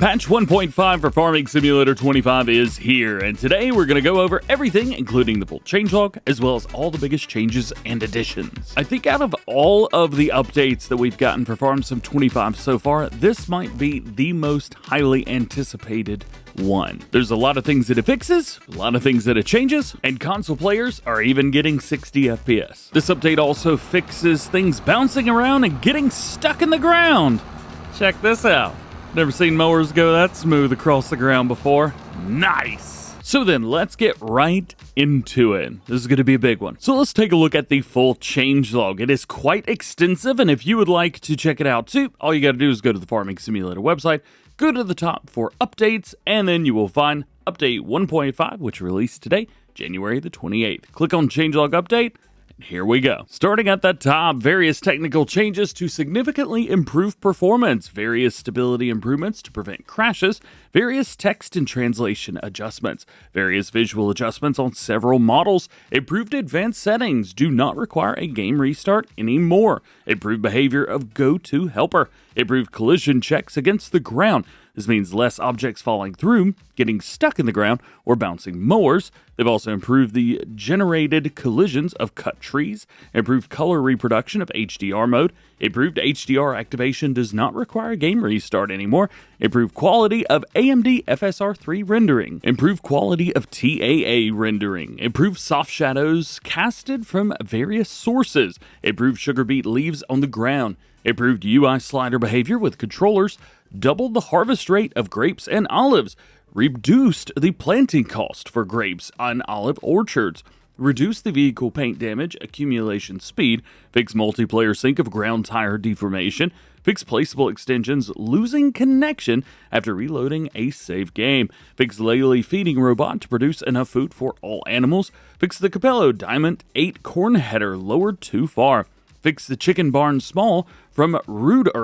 Patch 1.5 for Farming Simulator 25 is here, and today we're going to go over everything, including the full changelog, as well as all the biggest changes and additions. I think out of all of the updates that we've gotten for Farm Sim 25 so far, this might be the most highly anticipated one. There's a lot of things that it fixes, a lot of things that it changes, and console players are even getting 60 FPS. This update also fixes things bouncing around and getting stuck in the ground. Check this out. Never seen mowers go that smooth across the ground before. Nice! So then, let's get right into it. This is going to be a big one. So let's take a look at the full changelog. It is quite extensive, and if you would like to check it out too, all you got to do is go to the Farming Simulator website, go to the top for updates, and then you will find update 1.5, which released today, January the 28th. Click on changelog update. Here we go. Starting at the top, various technical changes to significantly improve performance, various stability improvements to prevent crashes, various text and translation adjustments, various visual adjustments on several models, improved advanced settings, do not require a game restart anymore, improved behavior of go-to helper, improved collision checks against the ground. This means less objects falling through, getting stuck in the ground, or bouncing mowers. They've also improved the generated collisions of cut trees, improved color reproduction of HDR mode, improved HDR activation does not require a game restart anymore, improved quality of AMD FSR3 rendering, improved quality of TAA rendering, improved soft shadows casted from various sources, improved sugar beet leaves on the ground, improved UI slider behavior with controllers, doubled the harvest rate of grapes and olives, reduced the planting cost for grapes on olive orchards, reduced the vehicle paint damage accumulation speed, fixed multiplayer sync of ground tire deformation, fixed placeable extensions losing connection after reloading a save game, fixed Laylee feeding robot to produce enough food for all animals, fixed the Capello Diamond 8 corn header lowered too far, fix the chicken barn small from Rudolph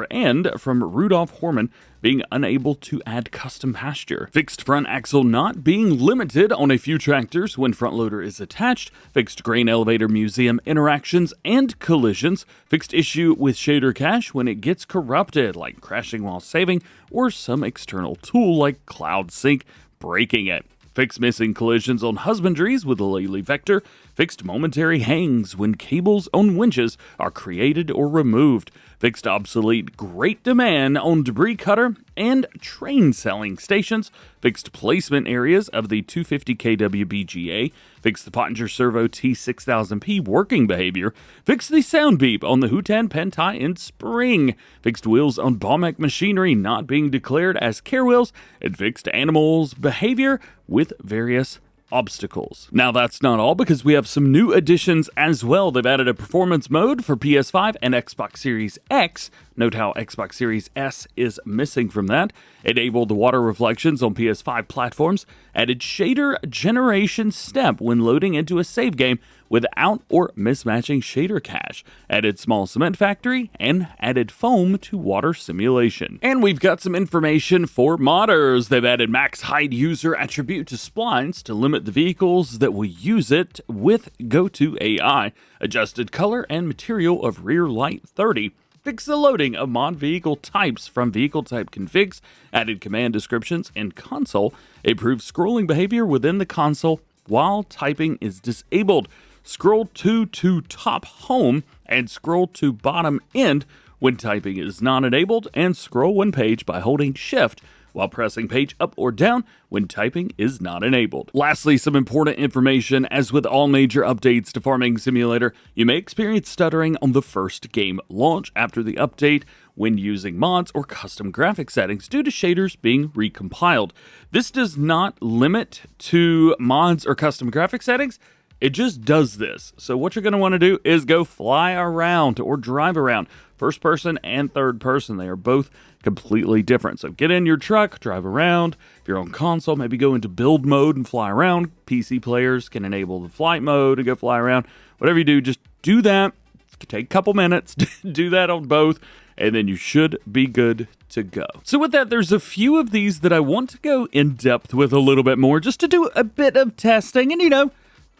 Horman being unable to add custom pasture. Fixed front axle not being limited on a few tractors when front loader is attached. Fixed grain elevator museum interactions and collisions. Fixed issue with shader cache when it gets corrupted, like crashing while saving, or some external tool like Cloud Sync breaking it. Fixed missing collisions on husbandries with the Laylee vector. Fixed momentary hangs when cables on winches are created or removed. Fixed obsolete great demand on debris cutter and train selling stations. Fixed placement areas of the 250 kW BGA. Fixed the Pottinger Servo T6000P working behavior. Fixed the sound beep on the Hutan Pentai in spring. Fixed wheels on Bommek machinery not being declared as care wheels. And fixed animals behavior with various obstacles. Now that's not all, because we have some new additions as well. They've added a performance mode for PS5 and Xbox Series X. Note how Xbox Series S is missing from that. Enabled the water reflections on PS5 platforms. Added shader generation step when loading into a save game without or mismatching shader cache. Added small cement factory and added foam to water simulation. And we've got some information for modders. They've added max hide user attribute to splines to limit the vehicles that will use it with go-to AI. Adjusted color and material of rear light 30. Fix the loading of mod vehicle types from vehicle type configs, added command descriptions in console, improved scrolling behavior within the console while typing is disabled. Scroll to top home and scroll to bottom end when typing is not enabled, and scroll one page by holding shift while pressing page up or down when typing is not enabled. Lastly, some important information. As with all major updates to Farming Simulator, you may experience stuttering on the first game launch after the update when using mods or custom graphic settings due to shaders being recompiled. This does not limit to mods or custom graphic settings. It just does this. So what you're going to want to do is go fly around or drive around. First person and third person, they are both completely different. So get in your truck, drive around. If you're on console, maybe go into build mode and fly around. PC players can enable the flight mode and go fly around. Whatever you do, just do that. It can take a couple minutes. Do that on both, and then you should be good to go. So with that, there's a few of these that I want to go in depth with a little bit more, just to do a bit of testing and,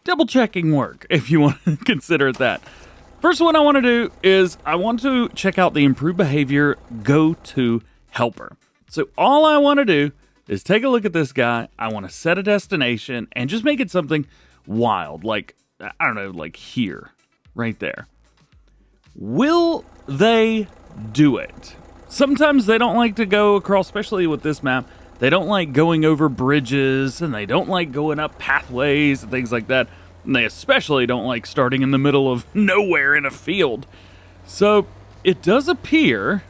double checking work, if you want to consider it that. First one I want to do is I want to check out the improved behavior go-to helper. So all I want to do is take a look at this guy. I want to set a destination and just make it something wild. Like, I don't know, like here, right there. Will they do it? Sometimes they don't like to go across, especially with this map. They don't like going over bridges, and they don't like going up pathways and things like that. And they especially don't like starting in the middle of nowhere in a field. So it does appear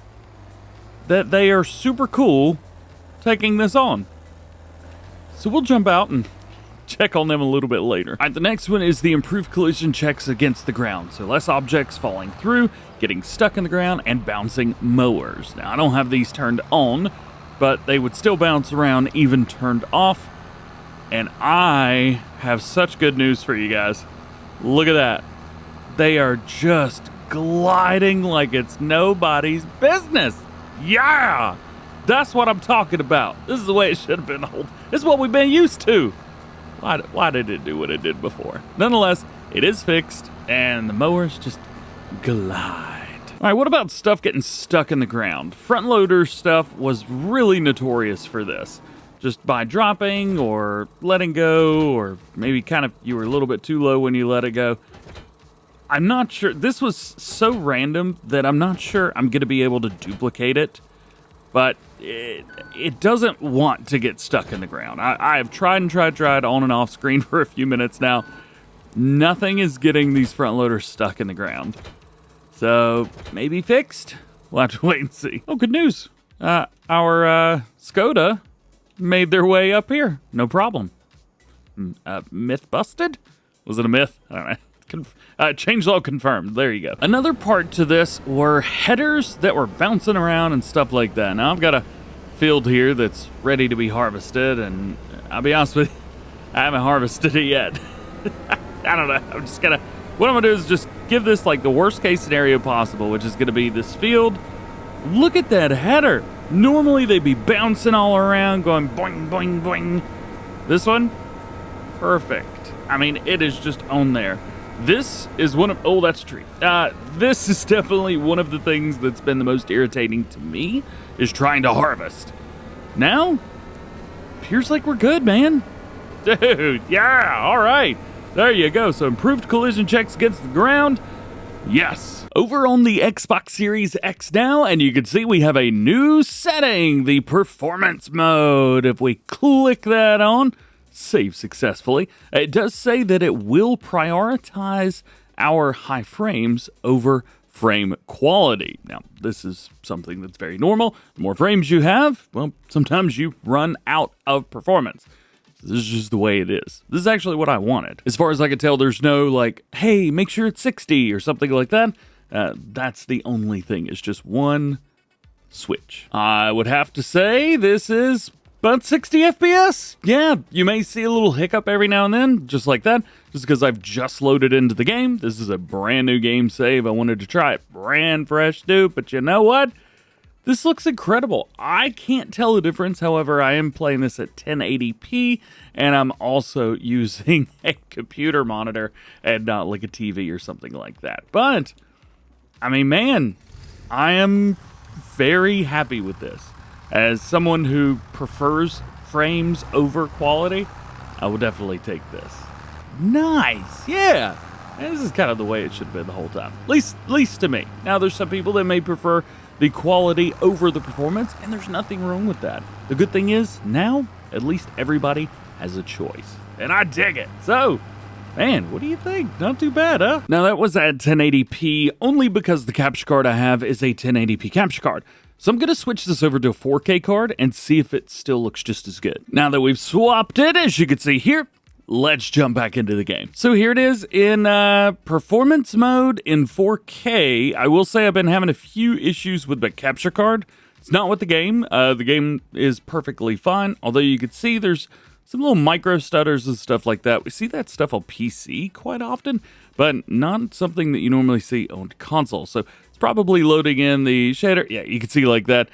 that they are super cool taking this on. So we'll jump out and check on them a little bit later. All right, the next one is the improved collision checks against the ground. So less objects falling through, getting stuck in the ground, and bouncing mowers. Now, I don't have these turned on, but they would still bounce around even turned off. And I have such good news for you guys. Look at that. They are just gliding like it's nobody's business. Yeah! That's what I'm talking about. This is the way it should have been. This is what we've been used to. Why did it do what it did before? Nonetheless, it is fixed, and the mowers just glide. All right, what about stuff getting stuck in the ground? Front loader stuff was really notorious for this. Just by dropping or letting go, or maybe kind of you were a little bit too low when you let it go. I'm not sure. This was so random that I'm not sure I'm going to be able to duplicate it. But it doesn't want to get stuck in the ground. I have tried and tried on and off screen for a few minutes now. Nothing is getting these front loaders stuck in the ground. So mybe fixed. We'll have to wait and see. Oh, good news. Our Skoda made their way up here. No problem. Myth busted? Was it a myth? I don't know. Changelog confirmed. There you go. Another part to this were headers that were bouncing around and stuff like that. Now I've got a field here that's ready to be harvested, and I'll be honest with you, I haven't harvested it yet. I don't know. What I'm gonna do is just give this like the worst case scenario possible, which is gonna be this field. Look at that header. Normally they'd be bouncing all around, going boing, boing, boing. This one, perfect. I mean, it is just on there. This is one of, oh, that's a tree. This is definitely one of the things that's been the most irritating to me, is trying to harvest. Now, appears like we're good, man. Dude, yeah, all right. There you go. So improved collision checks against the ground. Yes. Over on the Xbox Series X now, and you can see we have a new setting, the performance mode. If we click that on, save successfully, it does say that it will prioritize our high frames over frame quality. Now, this is something that's very normal. The more frames you have, well, sometimes you run out of performance. This is just the way it is. This is actually what I wanted. As far as I can tell, there's no like, hey, make sure it's 60 or something like that. That's the only thing. It's just one switch. I would have to say this is about 60 FPS. Yeah, you may see a little hiccup every now and then, just like that, just because I've just loaded into the game. This is a brand new game save. I wanted to try it brand fresh, dude, but you know what? This looks incredible. I can't tell the difference. However, I am playing this at 1080p, and I'm also using a computer monitor and not like a TV or something like that. But, I mean, man, I am very happy with this. As someone who prefers frames over quality, I will definitely take this. Nice, yeah. And this is kind of the way it should have been the whole time. At least to me. Now, there's some people that may prefer the quality over the performance, and there's nothing wrong with that. The good thing is, now, at least everybody has a choice. And I dig it. So, man, what do you think? Not too bad, huh? Now, that was at 1080p only because the capture card I have is a 1080p capture card. So I'm going to switch this over to a 4K card and see if it still looks just as good. Now that we've swapped it, as you can see here, let's jump back into the game. So here it is in performance mode in 4K. I will say I've been having a few issues with the capture card. It's not with the game. The game is perfectly fine. Although you can see there's some little micro stutters and stuff like that. We see that stuff on PC quite often, but not something that you normally see on console. So it's probably loading in the shader. Yeah, you can see like that.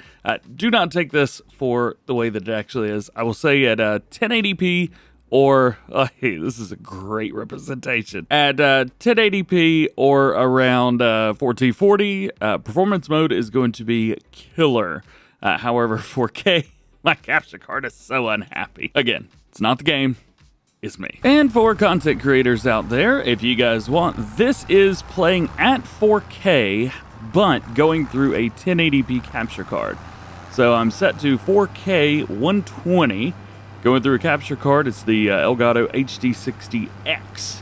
Do not take this for the way that it actually is. I will say at 1080p or, hey, this is a great representation. At 1080p or around 1440, performance mode is going to be killer. However, 4K, my capture card is so unhappy. Again, it's not the game, it's me. And for content creators out there, if you guys want, this is playing at 4K, but going through a 1080p capture card. So I'm set to 4K 120. Going through a capture card, it's the Elgato HD60X.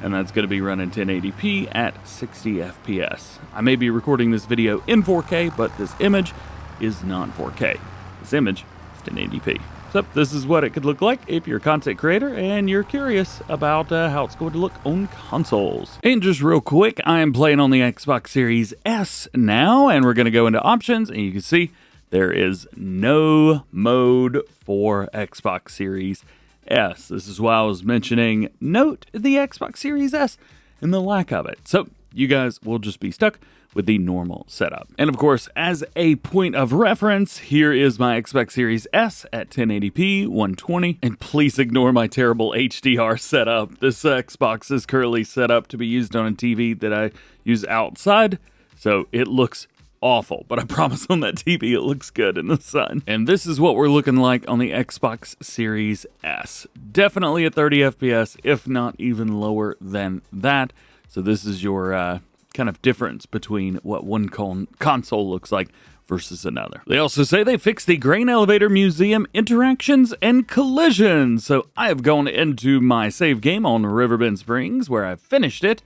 And that's going to be running 1080p at 60 FPS. I may be recording this video in 4K, but this image is not 4K. This image is 1080p. So this is what it could look like if you're a content creator and you're curious about how it's going to look on consoles. And just real quick, I am playing on the Xbox Series S now, and we're going to go into options, and you can see there is no mode for Xbox Series S. This is why I was mentioning note the Xbox Series S and the lack of it. So you guys will just be stuck with the normal setup. And of course, as a point of reference, here is my Xbox Series S at 1080p 120. And please ignore my terrible HDR setup. This Xbox is currently set up to be used on a TV that I use outside, so it looks awful, but I promise on that TV it looks good in the sun. And this is what we're looking like on the Xbox Series S. Definitely at 30 FPS, if not even lower than that. So this is your kind of difference between what one console looks like versus another. They also say they fixed the Grain Elevator Museum interactions and collisions. So I have gone into my save game on Riverbend Springs where I've finished it,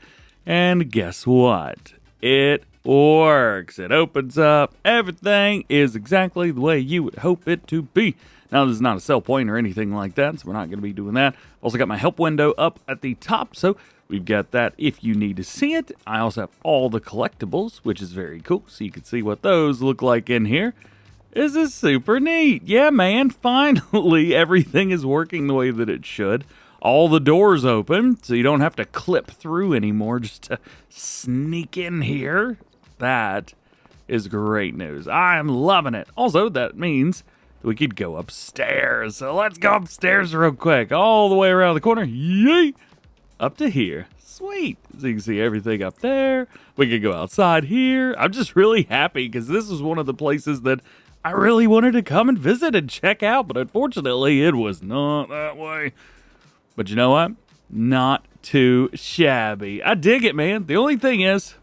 and guess what? It works. It opens up. Everything is exactly the way you would hope it to be. Now, this is not a sell point or anything like that, so we're not going to be doing that. Also got my help window up at the top, so we've got that if you need to see it. I also have all the collectibles, which is very cool, so you can see what those look like in here. This is super neat. Yeah, man, finally everything is working the way that it should. All the doors open, so you don't have to clip through anymore just to sneak in here. That is great news. I'm loving it. Also, that means that we could go upstairs. So let's go upstairs real quick. All the way around the corner. Yay! Up to here. Sweet. So you can see everything up there. We could go outside here. I'm just really happy because this is one of the places that I really wanted to come and visit and check out. But unfortunately, it was not that way. But you know what? Not too shabby. I dig it, man. The only thing is,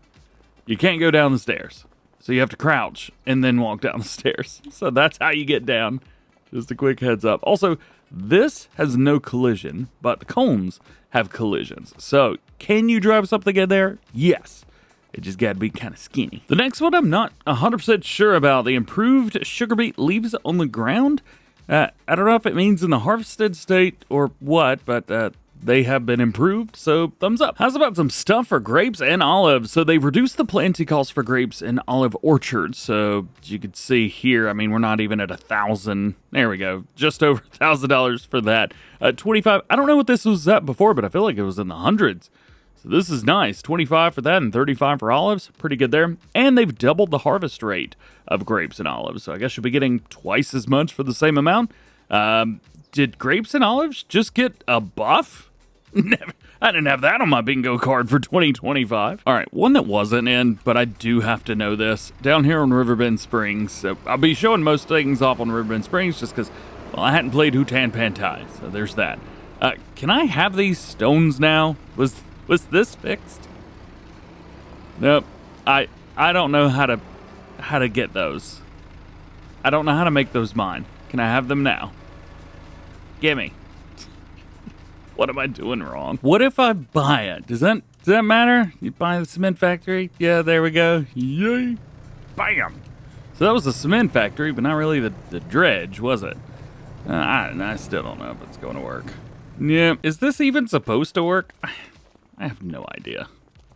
you can't go down the stairs. So you have to crouch and then walk down the stairs. So that's how you get down. Just a quick heads up. Also, this has no collision, but the cones have collisions. So can you drive something in there? Yes. It just got to be kind of skinny. The next one I'm not 100% sure about. The improved sugar beet leaves on the ground. I don't know if it means in the harvested state or what, but they have been improved, so thumbs up. How's about some stuff for grapes and olives? So they've reduced the planting cost for grapes and olive orchards. So you can see here, I mean, we're not even at $1,000. There we go. Just over $1,000 for that. 25. I don't know what this was at before, but I feel like it was in the hundreds. So this is nice. 25 for that and 35 for olives. Pretty good there. And they've doubled the harvest rate of grapes and olives. So I guess you'll be getting twice as much for the same amount. Did grapes and olives just get a buff? Never. I didn't have that on my bingo card for 2025. All right, one that wasn't in, but I do have to know this. Down here on Riverbend Springs, so I'll be showing most things off on Riverbend Springs just because, well, I hadn't played Hutan Pantai, so there's that. Can I have these stones now? Was this fixed? Nope. I don't know how to get those. I don't know how to make those mine. Can I have them now? Gimme. What am I doing wrong? What if I buy it? Does that matter? You buy the cement factory? Yeah, there we go. Yay. Bam. So that was the cement factory, but not really the dredge, was it? I still don't know if it's going to work. Yeah, is this even supposed to work? I have no idea.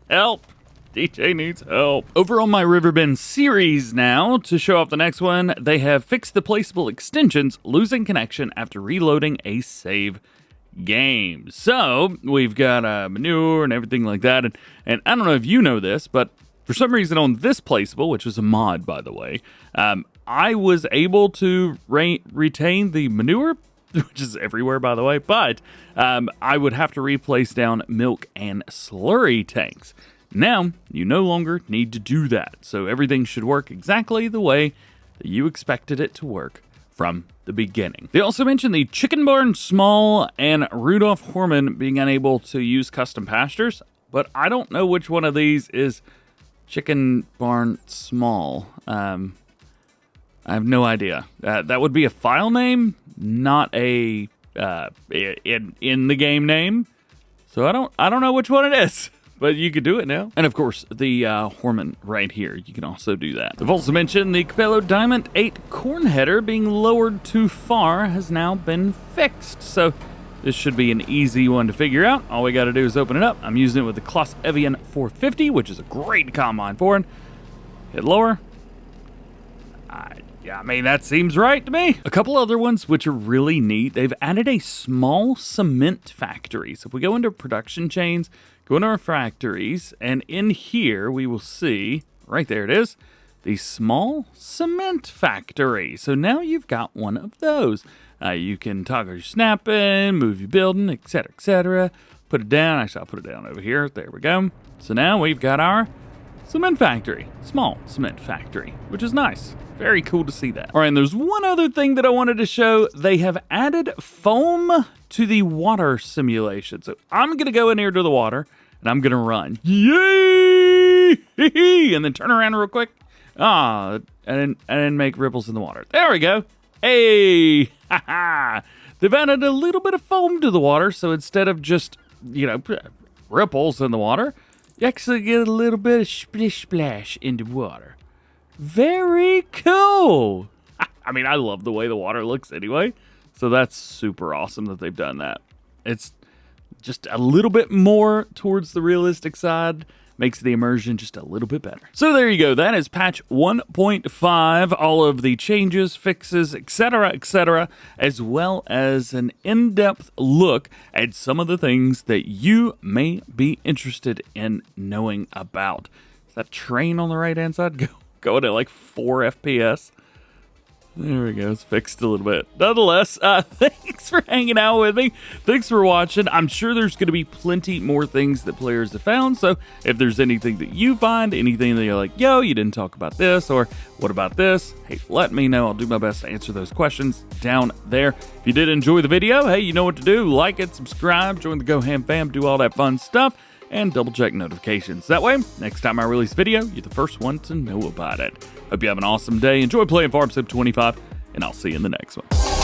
Help. DJ needs help. Over on my Riverbend series now, to show off the next one, they have fixed the placeable extensions losing connection after reloading a save game. So we've got manure and everything like that, and I don't know if you know this, but for some reason on this placeable, which was a mod by the way, I was able to retain the manure, which is everywhere by the way, but I would have to replace down milk and slurry tanks. Now you no longer need to do that, so everything should work exactly the way that you expected it to work from the beginning. They also mentioned the Chicken Barn Small and Rudolph Horman being unable to use custom pastures, but I don't know which one of these is Chicken Barn Small. I have no idea. That would be a file name, not a in the game name. So I don't know which one it is. But you could do it now. And of course, the Horman right here, you can also do that. They've also mentioned the Capello Diamond 8 corn header being lowered too far has now been fixed. So this should be an easy one to figure out. All we got to do is open it up. I'm using it with the Kloss Evian 450, which is a great combine for it. Hit lower. Yeah, I mean, that seems right to me. A couple other ones which are really neat. They've added a small cement factory. So if we go into production chains, go into our factories, and in here we will see, right there it is, the small cement factory. So now you've got one of those. You can toggle your snapping, move your building, etc., etc. Put it down. Actually, I'll put it down over here. There we go. So now we've got our cement factory, small cement factory, which is nice. Very cool to see that. All right, and there's one other thing that I wanted to show. They have added foam to the water simulation. So I'm going to go in here to the water, and I'm going to run. Yay! And then turn around real quick. And then make ripples in the water. There we go. Hey! Ha-ha! They've added a little bit of foam to the water, so instead of just, ripples in the water, you actually get a little bit of splish splash in the water. Very cool. I mean, I love the way the water looks anyway. So that's super awesome that they've done that. It's just a little bit more towards the realistic side. Makes the immersion just a little bit better. So there you go. That is patch 1.5. All of the changes, fixes, etc., as well as an in-depth look at some of the things that you may be interested in knowing about. Is that train on the right-hand side going at like 4 FPS? There we go. It's fixed a little bit. Nonetheless, thanks for hanging out with me. Thanks for watching. I'm sure there's going to be plenty more things that players have found. So if there's anything that you find, anything that you're like, yo, you didn't talk about this, or what about this? Hey, let me know. I'll do my best to answer those questions down there. If you did enjoy the video, hey, you know what to do. Like it, subscribe, join the GoHam fam, do all that fun stuff, and double check notifications. That way, next time I release video, you're the first one to know about it. Hope you have an awesome day. Enjoy playing Farm Sim 25, and I'll see you in the next one.